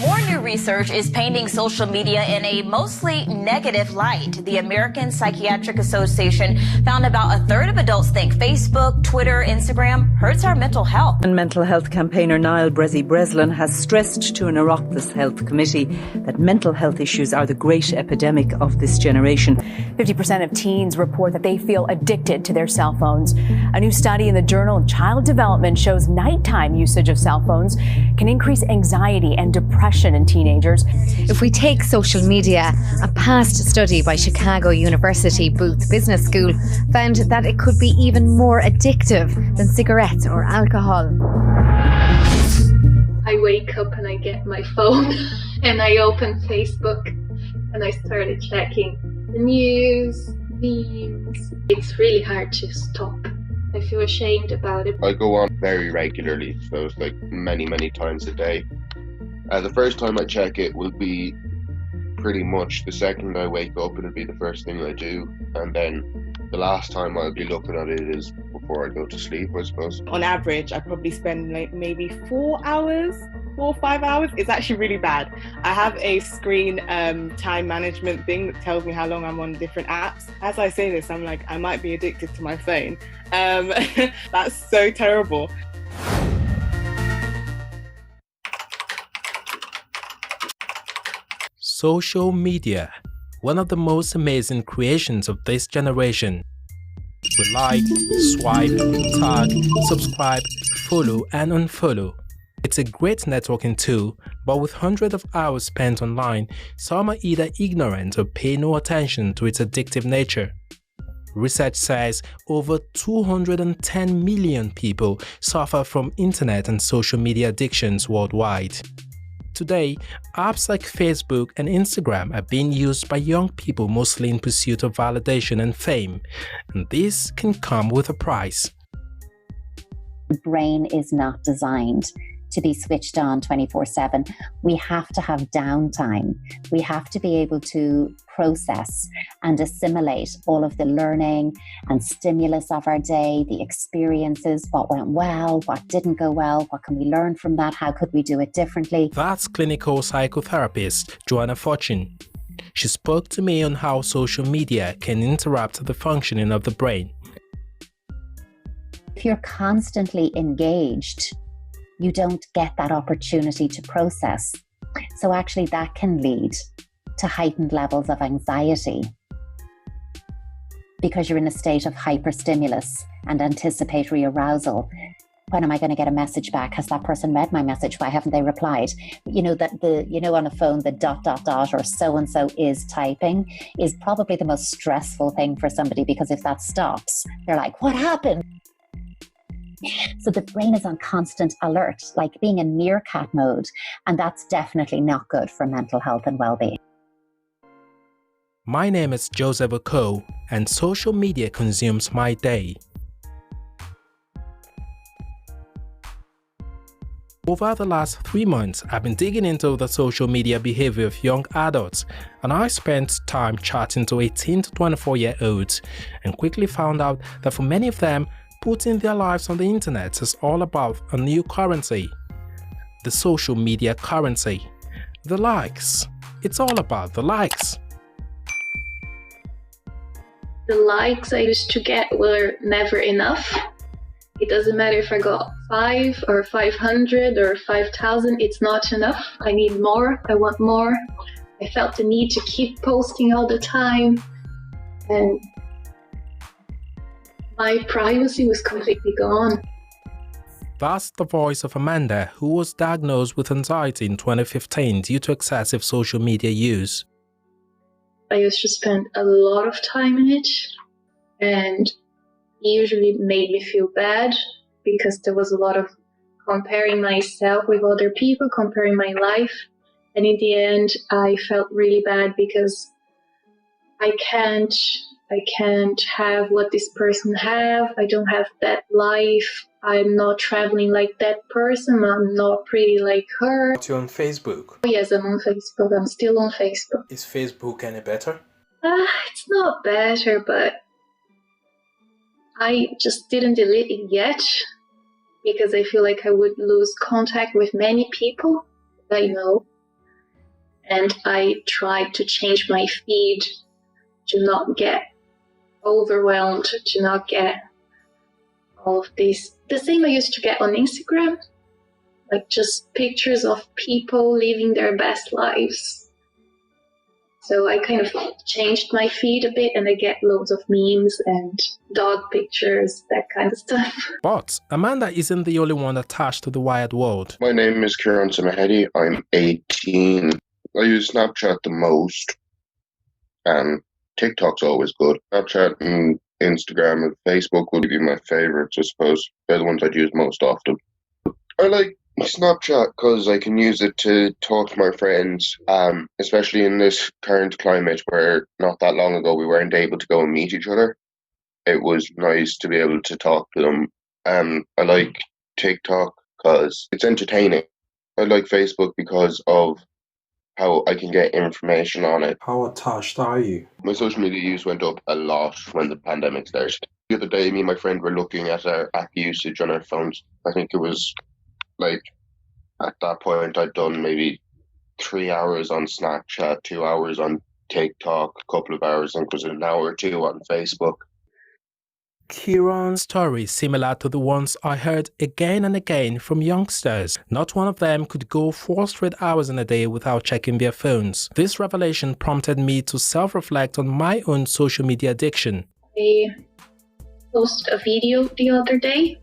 More new research is painting social media in a mostly negative light. The American Psychiatric Association found about a third of adults think Facebook, Twitter, Instagram hurts our mental health. And mental health campaigner Niall Breslin has stressed to an Oireachtas Health Committee that mental health issues are the great epidemic of this generation. 50% of teens report that they feel addicted to their cell phones. A new study in the Journal of Child Development shows nighttime usage of cell phones can increase anxiety and depression in teenagers. If we take social media, a past study by Chicago University Booth Business School found that it could be even more addictive than cigarettes or alcohol. I wake up and I get my phone and I open Facebook and I started checking the news, memes. It's really hard to stop. I feel ashamed about it. I go on very regularly, so it's like many times a day. The first time I check it will be pretty much the second I wake up, it'll be the first thing I do, and then the last time I'll be looking at it is before I go to sleep, I suppose. On average, I probably spend like maybe 4 or 5 hours. It's actually really bad. I have a screen time management thing that tells me how long I'm on different apps. As I say this, I'm like, I might be addicted to my phone. That's so terrible. Social media, one of the most amazing creations of this generation. We like, swipe, tag, subscribe, follow and unfollow. It's a great networking tool, but with hundreds of hours spent online, some are either ignorant or pay no attention to its addictive nature. Research says over 210 million people suffer from internet and social media addictions worldwide. Today, apps like Facebook and Instagram are being used by young people mostly in pursuit of validation and fame, and this can come with a price. The brain is not designed to be switched on 24/7. We have to have downtime. We have to be able to process and assimilate all of the learning and stimulus of our day, the experiences, what went well, what didn't go well, what can we learn from that, how could we do it differently. That's clinical psychotherapist Joanna Fortune. She spoke to me on how social media can interrupt the functioning of the brain. If you're constantly engaged, you don't get that opportunity to process. So actually that can lead to heightened levels of anxiety because you're in a state of hyperstimulus and anticipatory arousal. When am I going to get a message back? Has that person read my message? Why haven't they replied? You know, that on a phone, the ... or so-and-so is typing is probably the most stressful thing for somebody, because if that stops, they're like, what happened? So the brain is on constant alert, like being in meerkat mode, and that's definitely not good for mental health and well-being. My name is Joseph Oko, and social media consumes my day. Over the last 3 months, I've been digging into the social media behavior of young adults, and I spent time chatting to 18 to 24-year-olds and quickly found out that for many of them, putting their lives on the internet is all about a new currency. The social media currency. The likes. It's all about the likes. The likes I used to get were never enough. It doesn't matter if I got 5 or 500 or 5,000, it's not enough. I need more, I want more. I felt the need to keep posting all the time, and my privacy was completely gone. That's the voice of Amanda, who was diagnosed with anxiety in 2015 due to excessive social media use. I used to spend a lot of time in it, and it usually made me feel bad because there was a lot of comparing myself with other people, comparing my life. And in the end, I felt really bad because I can't have what this person have. I don't have that life. I'm not traveling like that person. I'm not pretty like her. You're on Facebook? Yes, I'm on Facebook. I'm still on Facebook. Is Facebook any better? It's not better, but I just didn't delete it yet. because I feel like I would lose contact with many people I know. And I tried to change my feed to not get overwhelmed, to not get all of these, the same I used to get on Instagram, like just pictures of people living their best lives. So I kind of changed my feed a bit, and I get loads of memes and dog pictures, that kind of stuff. But Amanda isn't the only one attached to the wired world. My name is Kieran Samahedi. I'm 18. I use Snapchat the most, and TikTok's always good. Snapchat and Instagram and Facebook would be my favorites, I suppose. They're the ones I'd use most often. I like Snapchat because I can use it to talk to my friends, especially in this current climate where not that long ago we weren't able to go and meet each other. It was nice to be able to talk to them. I like TikTok because it's entertaining. I like Facebook because of how I can get information on it. How attached are you? My social media use went up a lot when the pandemic started. The other day, me and my friend were looking at our app usage on our phones. I think it was like, at that point, I'd done maybe 3 hours on Snapchat, 2 hours on TikTok, a couple of hours, I think it was an hour or two on Facebook. Kieran's story similar to the ones I heard again and again from youngsters. Not one of them could go 4 straight hours in a day without checking their phones. This revelation prompted me to self-reflect on my own social media addiction. I posted a video the other day,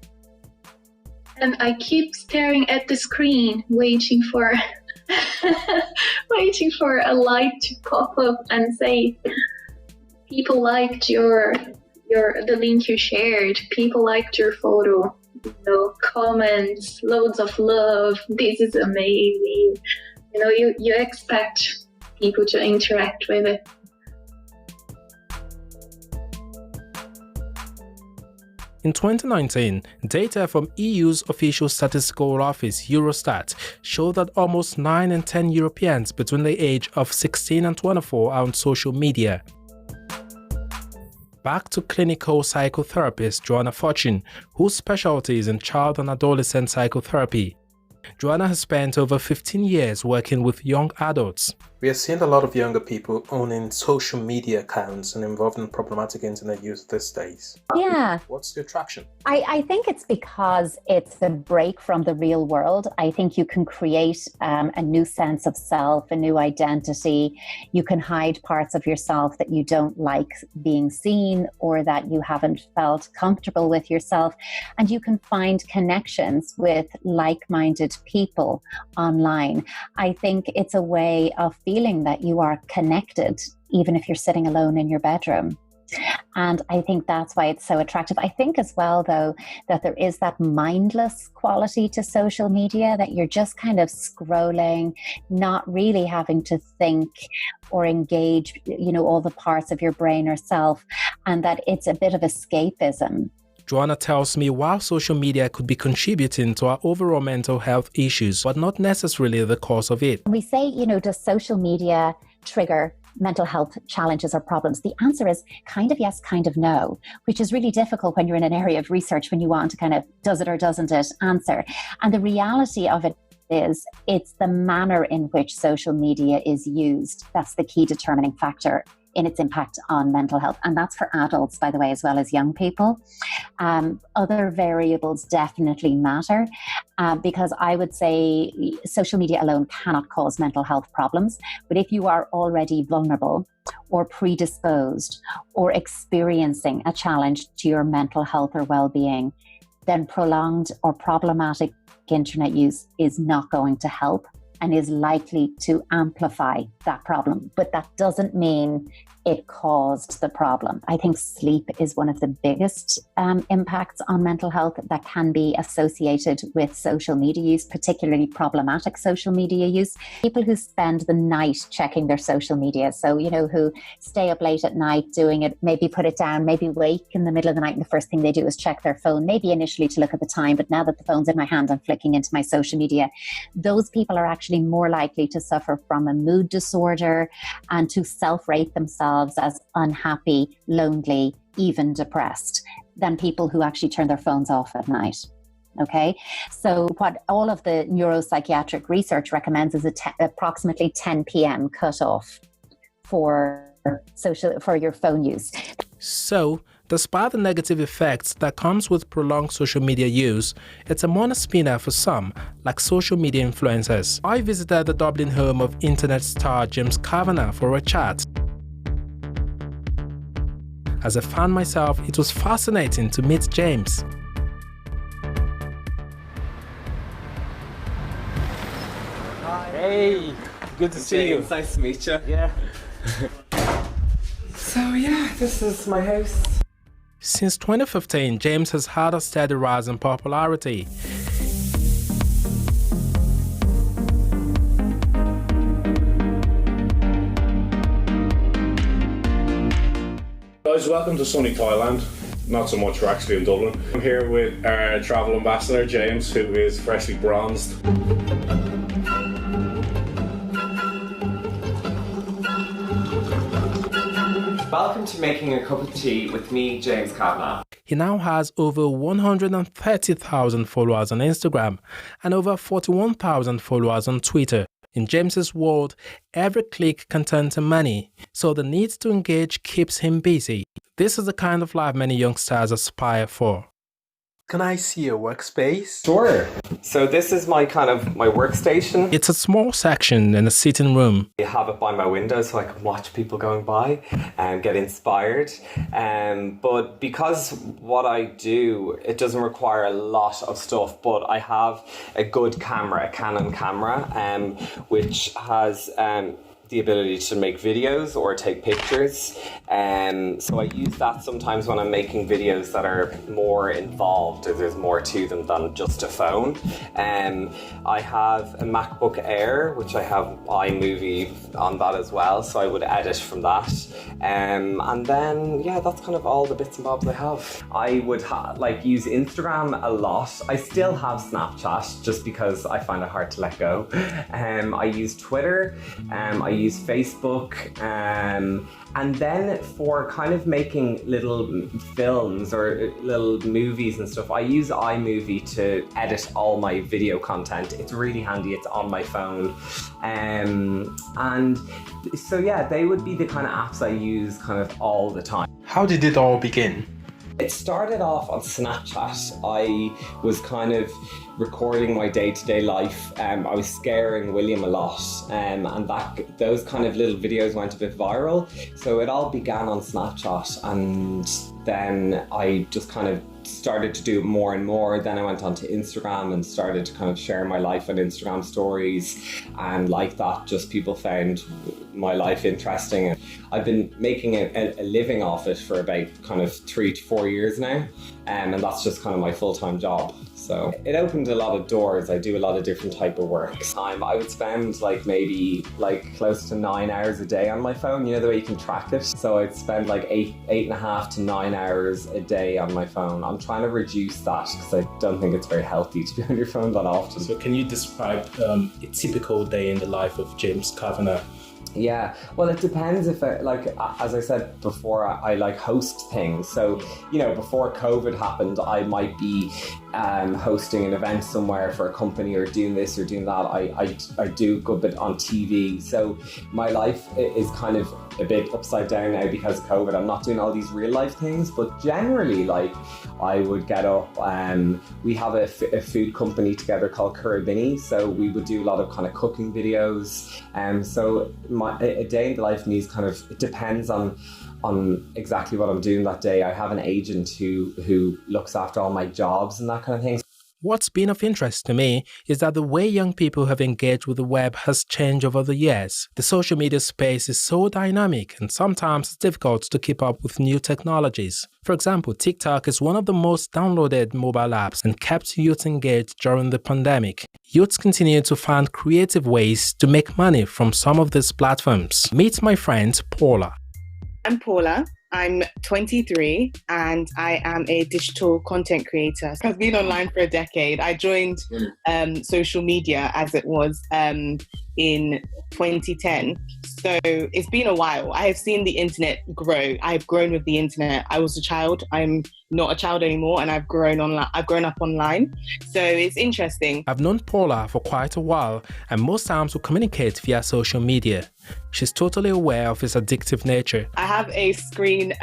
and I keep staring at the screen, waiting for waiting for a light to pop up and say, people liked the link you shared, people liked your photo, comments, loads of love, this is amazing. You expect people to interact with it. In 2019, data from EU's official statistical office, Eurostat, showed that almost 9 in 10 Europeans between the age of 16 and 24 are on social media. Back to clinical psychotherapist Joanna Fortune, whose specialty is in child and adolescent psychotherapy. Joanna has spent over 15 years working with young adults. We are seeing a lot of younger people owning social media accounts and involved in problematic internet use these days. Yeah. What's the attraction? I think it's because it's the break from the real world. I think you can create a new sense of self, a new identity. You can hide parts of yourself that you don't like being seen or that you haven't felt comfortable with yourself. And you can find connections with like-minded people online. I think it's a way of feeling that you are connected, even if you're sitting alone in your bedroom. And I think that's why it's so attractive. I think as well, though, that there is that mindless quality to social media, that you're just kind of scrolling, not really having to think or engage, all the parts of your brain or self, and that it's a bit of escapism. Joanna tells me while social media could be contributing to our overall mental health issues, but not necessarily the cause of it. We say, does social media trigger mental health challenges or problems? The answer is kind of yes, kind of no, which is really difficult when you're in an area of research, when you want to kind of does it or doesn't it answer. And the reality of it is it's the manner in which social media is used. That's the key determining factor in its impact on mental health. And that's for adults, by the way, as well as young people. Other variables definitely matter because I would say social media alone cannot cause mental health problems. But if you are already vulnerable or predisposed or experiencing a challenge to your mental health or well-being, then prolonged or problematic internet use is not going to help and is likely to amplify that problem. But that doesn't mean it caused the problem. I think sleep is one of the biggest impacts on mental health that can be associated with social media use, particularly problematic social media use. People who spend the night checking their social media, so, who stay up late at night doing it, maybe put it down, maybe wake in the middle of the night and the first thing they do is check their phone, maybe initially to look at the time, but now that the phone's in my hand, I'm flicking into my social media. Those people are actually more likely to suffer from a mood disorder and to self-rate themselves as unhappy, lonely, even depressed than people who actually turn their phones off at night. Okay, so what all of the neuropsychiatric research recommends is approximately 10 p.m. cutoff for your phone use. So, despite the negative effects that comes with prolonged social media use, it's a money spinner for some, like social media influencers. I visited the Dublin home of internet star James Kavanagh for a chat. As a fan myself, it was fascinating to meet James. Hey, good to see you. Nice to meet you. Yeah. So yeah, this is my house. Since 2015, James has had a steady rise in popularity. Guys, welcome to sunny Thailand. Not so much, we're actually in Dublin. I'm here with our travel ambassador, James, who is freshly bronzed. Welcome to Making a Cup of Tea with me, James Kavanagh. He now has over 130,000 followers on Instagram and over 41,000 followers on Twitter. In James's world, every click can turn to money, so the need to engage keeps him busy. This is the kind of life many youngsters aspire for. Can I see your workspace? Sure. So this is my workstation. It's a small section in a sitting room. I have it by my window so I can watch people going by and get inspired. But because what I do, it doesn't require a lot of stuff, but I have a good camera, a Canon camera, which has the ability to make videos or take pictures. So I use that sometimes when I'm making videos that are more involved, or there's more to them than just a phone. I have a MacBook Air, which I have iMovie on that as well, so I would edit from that. And then, yeah, that's kind of all the bits and bobs I have. I would use Instagram a lot. I still have Snapchat just because I find it hard to let go. I use Twitter, I use Facebook, and then for kind of making little films or little movies and stuff, I use iMovie to edit all my video content. It's really handy, it's on my phone. And so yeah, they would be the kind of apps I use kind of all the time. How did it all begin? It started off on Snapchat. I was kind of recording my day-to-day life. I was scaring William a lot, and those kind of little videos went a bit viral. So it all began on Snapchat, and then I just kind of started to do it more and more. Then I went onto Instagram and started to kind of share my life on Instagram stories, and like that, just people found my life interesting. I've been making a living off it for about kind of 3 to 4 years now, and that's just kind of my full-time job. So it opened a lot of doors. I do a lot of different type of work. I would spend maybe close to 9 hours a day on my phone, you know, the way you can track it. So I'd spend 8.5 to 9 hours a day on my phone. I'm trying to reduce that because I don't think it's very healthy to be on your phone that often. So can you describe a typical day in the life of James Kavanagh? Yeah, well, it depends if as I said before, I host things. So, you know, before COVID happened, I might be hosting an event somewhere for a company or doing this or doing that. I do a good bit on TV. So my life is kind of a bit upside down now because of COVID. I'm not doing all these real life things, but generally, I would get up. We have a food company together called Currabini, so we would do a lot of kind of cooking videos. So a day in the life of me is kind of, it depends on exactly what I'm doing that day. I have an agent who looks after all my jobs and that kind of thing. What's been of interest to me is that the way young people have engaged with the web has changed over the years. The social media space is so dynamic, and sometimes it's difficult to keep up with new technologies. For example, TikTok is one of the most downloaded mobile apps and kept youth engaged during the pandemic. Youths continue to find creative ways to make money from some of these platforms. Meet my friend Paula. I'm Paula. I'm 23 and I am a digital content creator. I've been online for a decade. I joined social media as it was in 2010. So it's been a while. I have seen the internet grow. I've grown with the internet. I was a child. I'm not a child anymore, and I've grown up online. So it's interesting. I've known Paula for quite a while, and most times we communicate via social media. She's totally aware of its addictive nature. I have a screen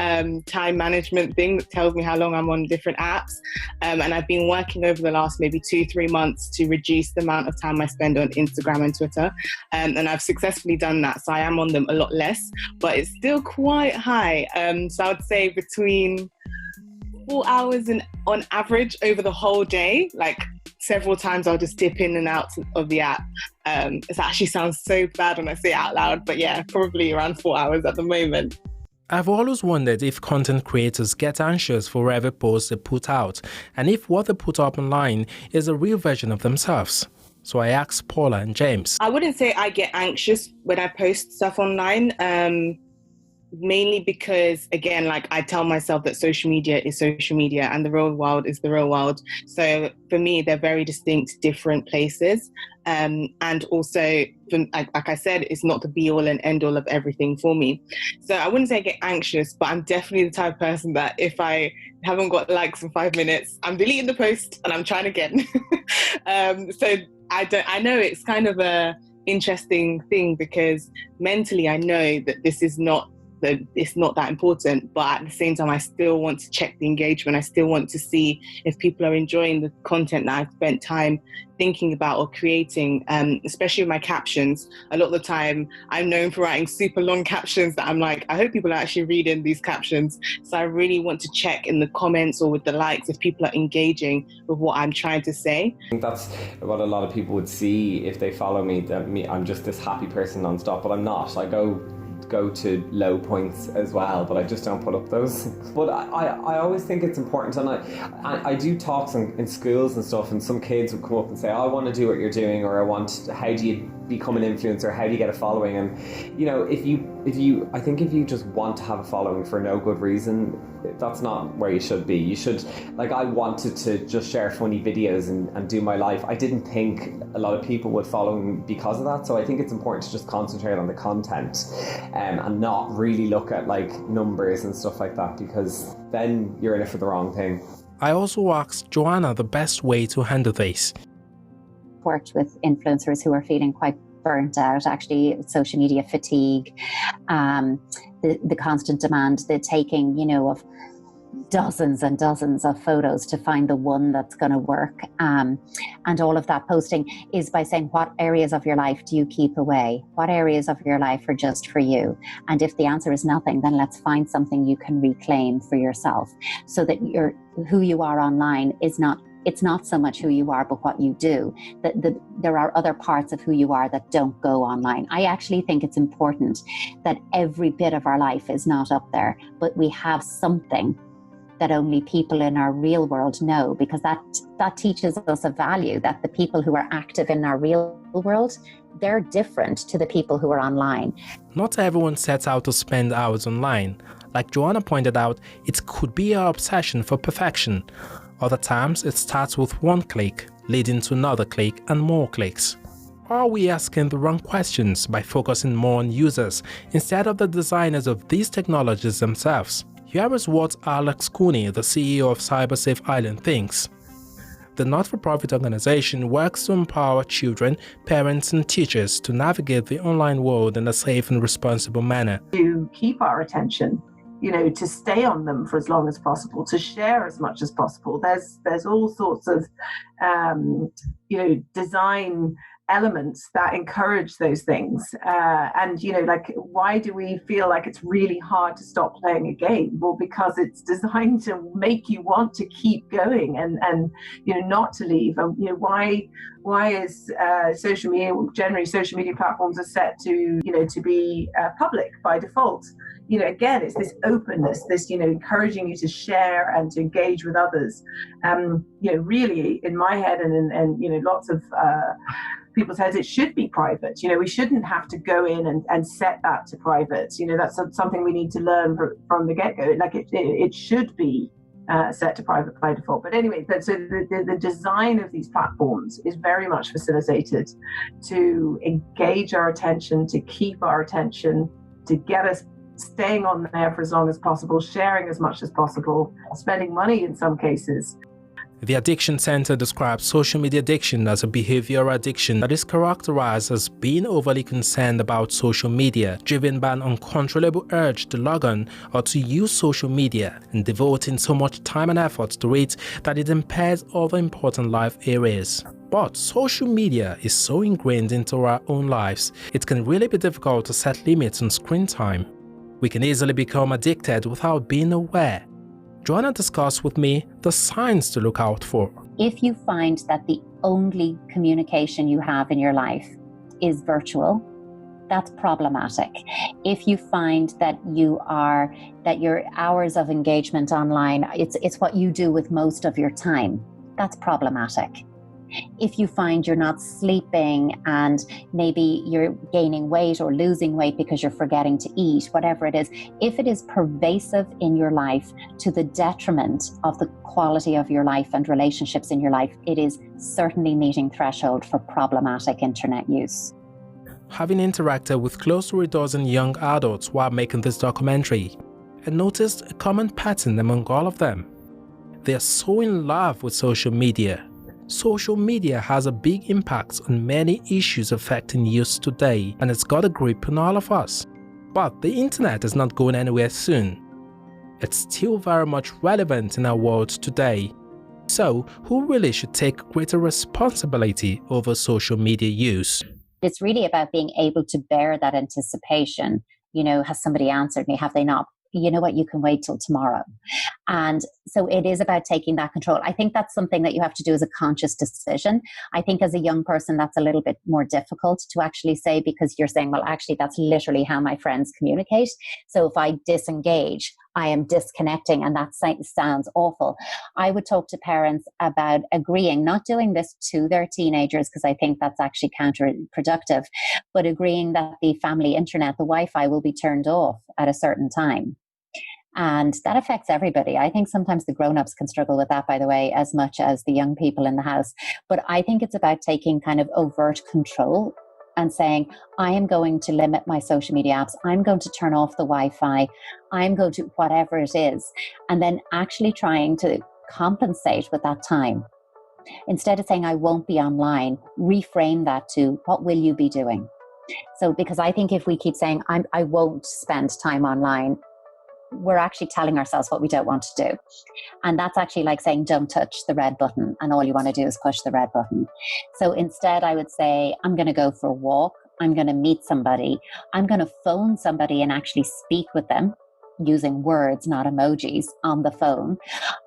time management thing that tells me how long I'm on different apps. And I've been working over the last maybe 2-3 months to reduce the amount of time I spend on Instagram and Twitter. And I've successfully done that. So I am on them a lot less, but it's still quite high. So I would say between 4 hours on average over the whole day. Like several times I'll just dip in and out of the app. It actually sounds so bad when I say it out loud, but yeah, probably around 4 hours at the moment. I've always wondered if content creators get anxious for every post they put out, and if what they put up online is a real version of themselves. So I asked Paula and James. I wouldn't say I get anxious when I post stuff online. Mainly because, again, like I tell myself that social media is social media and the real world is the real world. So for me, they're very distinct, different places. And also, like I said, it's not the be all and end all of everything for me. So I wouldn't say I get anxious, but I'm definitely the type of person that if I haven't got likes in 5 minutes, I'm deleting the post and I'm trying again. So I know it's kind of a interesting thing because mentally I know that it's not that important, but at the same time I still want to check the engagement. I still want to see if people are enjoying the content that I've spent time thinking about or creating, especially with my captions. A lot of the time I'm known for writing super long captions that I'm like, I hope people are actually reading these captions. So I really want to check in the comments or with the likes if people are engaging with what I'm trying to say. I think that's what a lot of people would see if they follow me, that I'm just this happy person nonstop, but I'm not. I go to low points as well, but I just don't put up those. But I always think it's important, and I do talks in schools and stuff, and some kids would come up and say, oh, I want to do what you're doing, or how do you become an influencer, how do you get a following? And you know, if you just want to have a following for no good reason, that's not where you should be. You should, like, I wanted to just share funny videos and do my life. I didn't think a lot of people would follow me because of that. So I think it's important to just concentrate on the content and not really look at like numbers and stuff like that, because then you're in it for the wrong thing. I also asked Joanna the best way to handle this. Worked with influencers who are feeling quite burnt out, actually, social media fatigue, the constant demand, the taking, of dozens and dozens of photos to find the one that's going to work. And all of that posting is by saying, what areas of your life do you keep away? What areas of your life are just for you? And if the answer is nothing, then let's find something you can reclaim for yourself, so that who you are online it's not so much who you are, but what you do. There are other parts of who you are that don't go online. I actually think it's important that every bit of our life is not up there, but we have something that only people in our real world know, because that teaches us a value, that the people who are active in our real world, they're different to the people who are online. Not everyone sets out to spend hours online. Like Joanna pointed out, it could be our obsession for perfection. Other times, it starts with one click, leading to another click and more clicks. Are we asking the wrong questions by focusing more on users instead of the designers of these technologies themselves? Here is what Alex Cooney, the CEO of CyberSafe Ireland, thinks. The not-for-profit organization works to empower children, parents and teachers to navigate the online world in a safe and responsible manner. To keep our attention, to stay on them for as long as possible, to share as much as possible. There's all sorts of, design elements that encourage those things. Why do we feel like it's really hard to stop playing a game? Well, because it's designed to make you want to keep going and not to leave. And why is social media, generally social media platforms are set to be public by default? Again, it's this openness, this, encouraging you to share and to engage with others. Really in my head and lots of people's heads, it should be private. We shouldn't have to go in and set that to private. That's something we need to learn from the get-go. Like it should be set to private by default. But anyway, so the design of these platforms is very much facilitated to engage our attention, to keep our attention, to get us staying on there for as long as possible, sharing as much as possible, spending money in some cases. The Addiction Center describes social media addiction as a behavioral addiction that is characterized as being overly concerned about social media, driven by an uncontrollable urge to log on or to use social media, and devoting so much time and effort to it that it impairs other important life areas. But social media is so ingrained into our own lives, it can really be difficult to set limits on screen time. We can easily become addicted without being aware. Join and discuss with me the signs to look out for. If you find that the only communication you have in your life is virtual, that's problematic. If you find that your hours of engagement online, it's what you do with most of your time, that's problematic. If you find you're not sleeping and maybe you're gaining weight or losing weight because you're forgetting to eat, whatever it is, if it is pervasive in your life to the detriment of the quality of your life and relationships in your life, it is certainly meeting threshold for problematic internet use. Having interacted with close to a dozen young adults while making this documentary, I noticed a common pattern among all of them. They are so in love with social media. Social media has a big impact on many issues affecting youth today, and it's got a grip on all of us. But the internet is not going anywhere soon. It's still very much relevant in our world today. So, who really should take greater responsibility over social media use? It's really about being able to bear that anticipation. Has somebody answered me? Have they not? You know what, you can wait till tomorrow. And so it is about taking that control. I think that's something that you have to do as a conscious decision. I think as a young person, that's a little bit more difficult to actually say, because you're saying, well, actually, that's literally how my friends communicate. So if I disengage, I am disconnecting, and that sounds awful. I would talk to parents about agreeing, not doing this to their teenagers, because I think that's actually counterproductive, but agreeing that the family internet, the Wi-Fi, will be turned off at a certain time. And that affects everybody. I think sometimes the grown-ups can struggle with that, by the way, as much as the young people in the house. But I think it's about taking kind of overt control and saying, I am going to limit my social media apps. I'm going to turn off the Wi-Fi. I'm going to whatever it is. And then actually trying to compensate with that time. Instead of saying, I won't be online, reframe that to, what will you be doing? So, because I think if we keep saying, I won't spend time online, we're actually telling ourselves what we don't want to do. And that's actually like saying, don't touch the red button, and all you want to do is push the red button. So instead, I would say, I'm going to go for a walk. I'm going to meet somebody. I'm going to phone somebody and actually speak with them using words, not emojis, on the phone.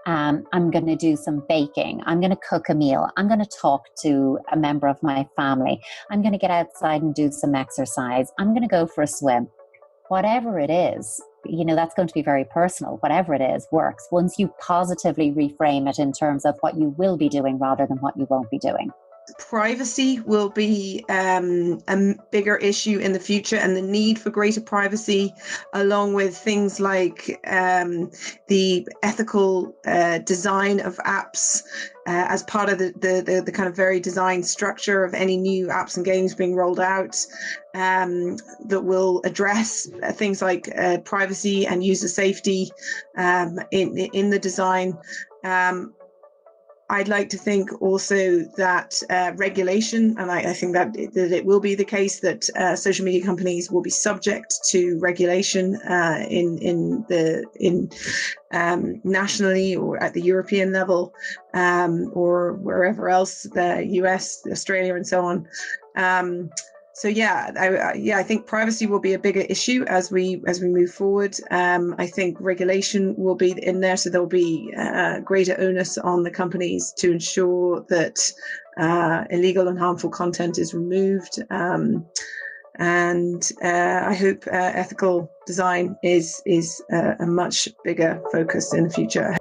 I'm going to do some baking. I'm going to cook a meal. I'm going to talk to a member of my family. I'm going to get outside and do some exercise. I'm going to go for a swim. Whatever it is, that's going to be very personal. Whatever it is works once you positively reframe it in terms of what you will be doing rather than what you won't be doing. Privacy will be a bigger issue in the future, and the need for greater privacy, along with things like the ethical design of apps as part of the kind of very design structure of any new apps and games being rolled out, that will address things like privacy and user safety in the design. I'd like to think also that regulation, and I think that it will be the case that social media companies will be subject to regulation nationally or at the European level, or wherever else, the US, Australia, and so on. I think privacy will be a bigger issue as we move forward. I think regulation will be in there, so there'll be greater onus on the companies to ensure that illegal and harmful content is removed. And I hope ethical design is a much bigger focus in the future.